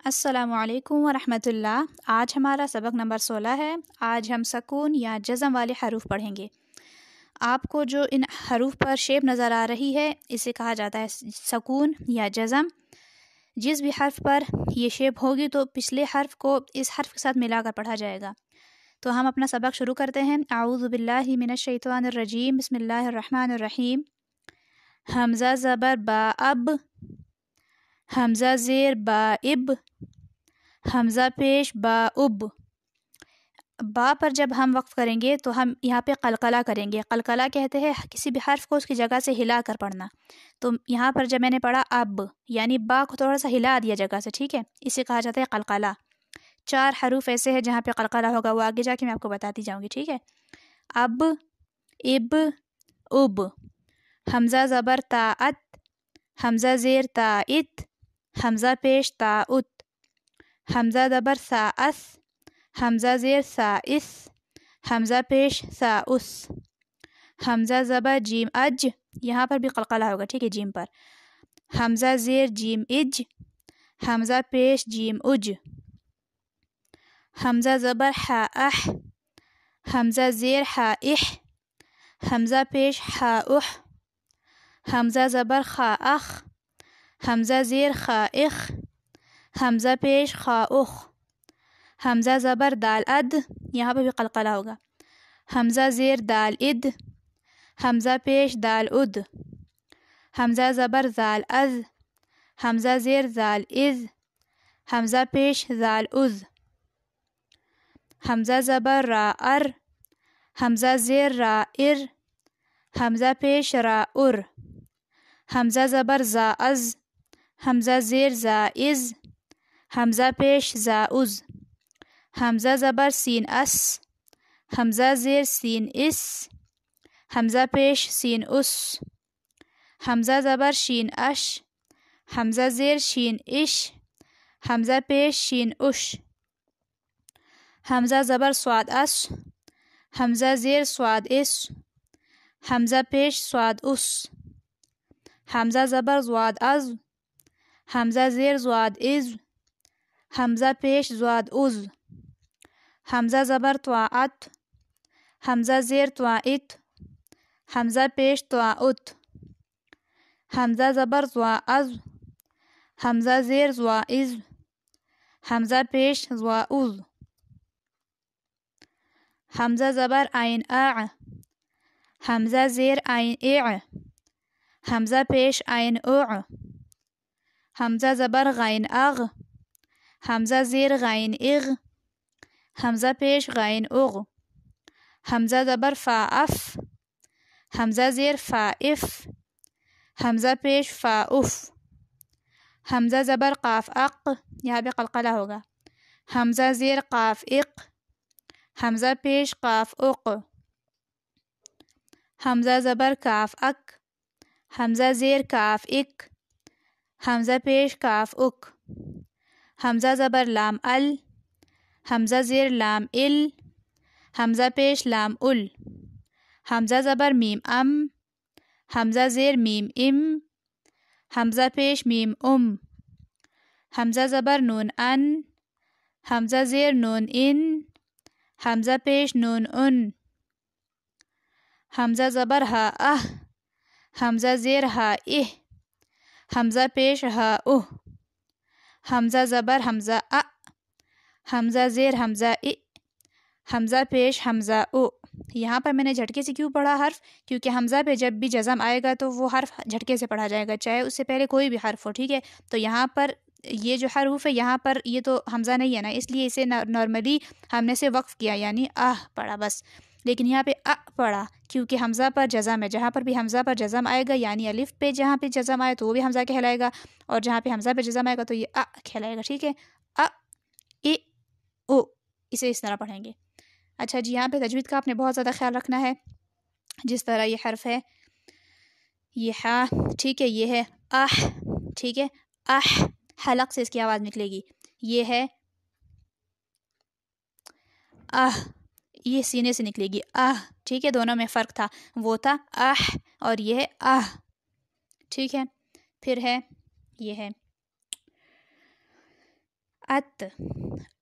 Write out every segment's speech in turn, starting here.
अस्सलामु अलैकुम वरहमतुल्लाह। आज हमारा सबक नंबर 16 है। आज हम सकून या जज़म वाले हरूफ पढ़ेंगे। आपको जो इन हरूफ पर शेप नज़र आ रही है इसे कहा जाता है सकून या जज़म। जिस भी हर्फ पर ये शेप होगी तो पिछले हर्फ को इस हर्फ के साथ मिलाकर पढ़ा जाएगा। तो हम अपना सबक शुरू करते हैं। आऊज़ु बिल्लाहि मिनश शैतानिर रजीम, बिस्मिल्लाहिर रहमानिर रहीम। हमज़ा ज़बर बा अब, हमज़ा ज़ेर बा इब, हमज़ा पेश बा उब। बा पर जब हम वक्फ करेंगे तो हम यहाँ पे कलकला करेंगे। कलकला कहते हैं किसी भी हर्फ को उसकी जगह से हिला कर पढ़ना। तो यहाँ पर जब मैंने पढ़ा अब, यानी बा को थोड़ा सा हिला दिया जगह से, ठीक है, इसे कहा जाता है कलकला। 4 हरूफ ऐसे हैं जहाँ पे कलकला होगा, वो आगे जाके मैं आपको बताती जाऊँगी, ठीक है। अब, इब, उब। हमज़ा ज़बर ताअत, हमज़ा ज़ेर ताइत, हमज़ा पेश ताउत। हमज़ा ज़बर साअस, हमज़ा ज़ेर साइस, हमज़ा पेश साउस। हमज़ा ज़बर जीम अज, यहाँ पर भी कलकला होगा, ठीक है, जीम पर। हमज़ा ज़ेर जीम इज, हमज़ा पेश जीम उज। हमज़ा ज़बर हा अह, हमज़ा ज़ेर हा इह, हमज़ा पेश हा उह। हमज़ा ज़बर खा अख, हमज़ा ज़ेर खा इख, हमज़ा पेश खा उख। हमज़ा ज़बर दाल अद, यहाँ पर भी कलकला होगा। हमज़ा ज़ेर दाल इद, हमज़ा पेश दाल उद। हमज़ा ज़बर ज़ाल अज़, हमज़ा ज़ेर ज़ाल इज़, हमज़ा पेश ज़ाल उज़। हमज़ा ज़बर रा अर, हमज़ा ज़ेर रा इर, हमज़ा पेश रा उर। हमज़ा ज़बर ज़ा अज़, हमज़ा ज़ेर ज़ा इज़, हमज़ा पेश ज़ा उज़। हमज़ा ज़बर सीन अस, हमज़ा ज़ेर सीन इस, हमज़ा पेश सीन उस। हमज़ा ज़बर शीन अश, हमज़ा ज़ेर शीन इश, हमज़ा पेश शीन उश। हमज़ा ज़बर स्वाद अस, हमज़ा ज़ेर स्वाद इस, हमज़ा पेश स्वाद उस। हमज़ा ज़बर ज़्वाद अज़, हमज़ा ज़ेर ज़्वाद इज़, हमज़ा पेश ज़्वाद उज़। हमज़ा ज़बर त्वाअत, हमज़ा ज़ेर त्वाइत, हमज़ा पेश त्वाउत। हमज़ा ज़बर ज़्वाअज़, हमज़ा ज़ेर ज़्वाइज़, हमज़ा पेश ज़्वाउज़। हमज़ा ज़बर आइन आ, हमज़ा ज़ेर आइन ए, हमज़ा पेश आइन ओ। हमज़ा ज़बर गाइन अग, हमज़ा ज़ेर गाइन इग, हमज़ा पेश गाइन उग। हमज़ा ज़बर फ़ा अफ, हमज़ा ज़ेर फ़ा इफ़, हमज़ा पेश फ़ा उफ़। हमज़ा ज़बर क़ाफ़ अक़, यहाँ पे क़लक़ला होगा। हमज़ा ज़ेर क़ाफ़ इक़, हमज़ा पेश क़ाफ़ उक़। हमज़ा ज़बर काफ़ अक, हमज़ा ज़ेर काफ़ इक, हमज़ा पेश काफ़ उक। हमज़ा ज़बर लाम अल, हमज़ा ज़ेर लाम इल, हमज़ा पेश लाम उल। हमज़ा ज़बर मीम अम, हमज़ा ज़ेर मीम इम, हमज़ा पेश मीम उम। हमज़ा ज़बर नून अन, हमज़ा ज़ेर नून इन, हमज़ा पेश नून उन। हमज़ा ज़बर हा अह, हमज़ा ज़ेर हा इह, हमज़ा पेश हा उह। हमज़ा ज़बर हमज़ा अ, हमज़ा ज़ेर हमज़ा इ, हमज़ा पेश हमज़ा उ। यहाँ पर मैंने झटके से क्यों पढ़ा हर्फ, क्योंकि हमज़ा पे जब भी जज़म आएगा तो वो हर्फ झटके से पढ़ा जाएगा, चाहे उससे पहले कोई भी हर्फ हो, ठीक है। तो यहाँ पर ये जो हर्फ है यहाँ पर ये तो हमज़ा नहीं है ना, इसलिए इसे नॉर्मली हमने से वक्फ़ किया, यानी आह पढ़ा बस। लेकिन यहाँ पे अ पढ़ा क्योंकि हमज़ा पर जज़म है। जहाँ पर भी हमज़ा पर जज़म आएगा, यानी अलिफ पे जहाँ पे जज़म आए तो वो भी हमज़ा कहलाएगा, और जहाँ पे हमज़ा पे जज़म आएगा तो ये अ कहलाएगा, ठीक है। अ इ उ, इसे इस तरह पढ़ेंगे। अच्छा जी, यहाँ पे तजवीद का आपने बहुत ज़्यादा ख्याल रखना है। जिस तरह ये हर्फ है, ये हा, ठीक है, ये है आह, ठीक है, आह, हलक से इसकी आवाज़ निकलेगी। ये है आह, ये सीने से निकलेगी आह, ठीक है। दोनों में फ़र्क था, वो था आह और ये है आह, ठीक है। फिर है ये है अत,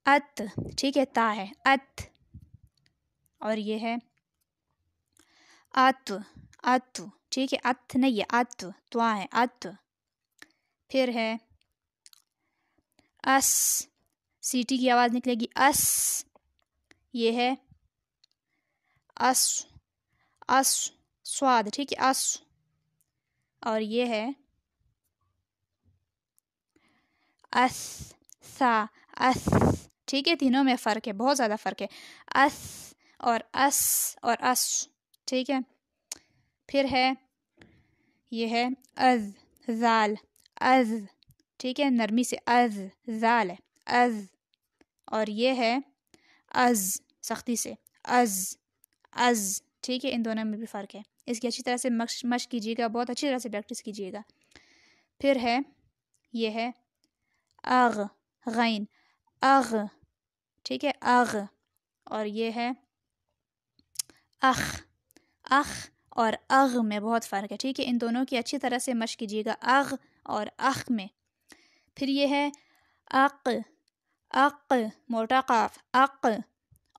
अत, ठीक है, ता है अत, और ये है अत, अत, ठीक है, अत नहीं है अत, त्वा है अत। फिर है अस, सीटी की आवाज़ निकलेगी अस, ये है अस, अस, स्वाद, ठीक है अस, और ये है अस, सा, अस, ठीक है, तीनों में फ़र्क है, बहुत ज़्यादा फ़र्क है, अस और अस और अस, ठीक है। फिर है ये है अज, जाल, अज, ठीक है, नरमी से अज, जाल है अज, और ये है अज, सख्ती से अज, अज, ठीक है, इन दोनों में भी फ़र्क है। इसकी अच्छी तरह से मश्क कीजिएगा, बहुत अच्छी तरह से प्रैक्टिस कीजिएगा। फिर है ये है अग, गैन, अग, ठीक है अग, और ये है अख, अख और अग में बहुत फ़र्क है, ठीक है, इन दोनों की अच्छी तरह से मश्क कीजिएगा, अग और अख में। फिर ये है अक, अक, मोटा काफ अक,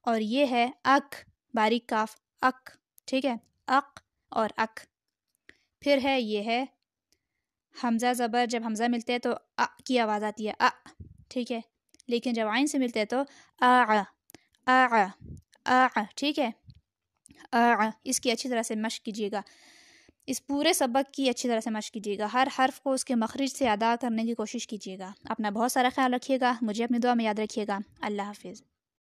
और ये है अक, बारीक काफ अक, ठीक है, अक और अक। फिर है ये है हमज़ा ज़बर, जब हमज़ा मिलते हैं तो अ की आवाज़ आती है अ, ठीक है, लेकिन जब आइन से मिलते हैं तो आ, आ, आ, ठीक है, आ, इसकी अच्छी तरह से मश्क कीजिएगा। इस पूरे सबक की अच्छी तरह से मश्क कीजिएगा, हर हर्फ को उसके मखरिज से अदा करने की कोशिश कीजिएगा। अपना बहुत सारा ख्याल रखिएगा, मुझे अपनी दुआ में याद रखिएगा। अल्लाह हाफिज़।